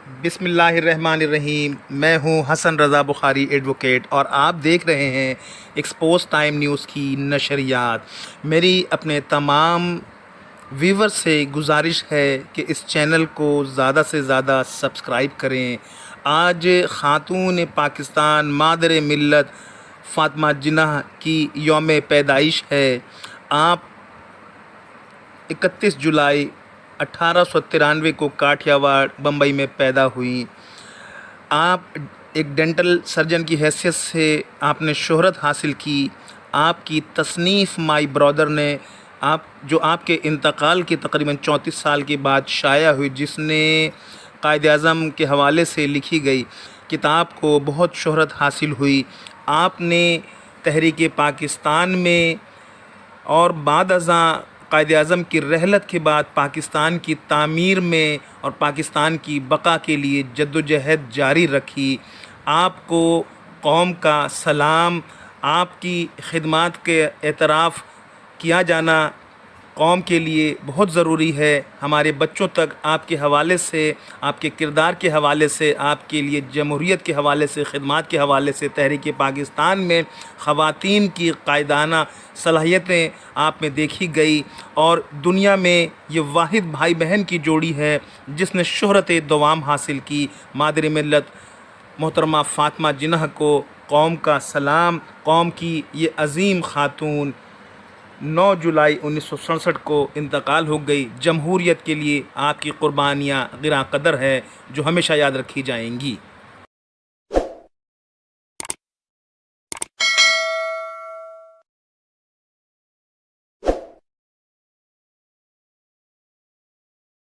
بسم اللہ الرحمن الرحیم۔ میں ہوں حسن رضا بخاری ایڈوکیٹ اور آپ دیکھ رہے ہیں ایکسپوز ٹائم نیوز کی نشریات۔ میری اپنے تمام ویور سے گزارش ہے کہ اس چینل کو زیادہ سے زیادہ سبسکرائب کریں۔ آج خاتون پاکستان مادر ملت فاطمہ جناح کی یوم پیدائش ہے۔ آپ 31 جولائی 1893 کو کاٹھیا واڑ بمبئی میں پیدا ہوئیں۔ آپ ایک ڈینٹل سرجن کی حیثیت سے آپ نے شہرت حاصل کی۔ آپ کی تصنیف مائی برادر نے جو آپ کے انتقال کے تقریباً 34 سال کے بعد شائع ہوئی، جس نے قائد اعظم کے حوالے سے لکھی گئی کتاب کو بہت شہرت حاصل ہوئی۔ آپ نے تحریک پاکستان میں اور بعد ازاں قائد اعظم کی رحلت کے بعد پاکستان کی تعمیر میں اور پاکستان کی بقا کے لیے جدوجہد جاری رکھی۔ آپ کو قوم کا سلام، آپ کی خدمات کے اعتراف کیا جانا قوم کے لیے بہت ضروری ہے۔ ہمارے بچوں تک آپ کے حوالے سے، آپ کے کردار کے حوالے سے، آپ کے لیے جمہوریت کے حوالے سے، خدمات کے حوالے سے، تحریک پاکستان میں خواتین کی قائدانہ صلاحیتیں آپ میں دیکھی گئی، اور دنیا میں یہ واحد بھائی بہن کی جوڑی ہے جس نے شہرت دوام حاصل کی۔ مادر ملت محترمہ فاطمہ جناح کو قوم کا سلام۔ قوم کی یہ عظیم خاتون 9 جولائی 1967 کو انتقال ہو گئی۔ جمہوریت کے لیے آپ کی قربانیاں گراں قدر ہے جو ہمیشہ یاد رکھی جائیں گی۔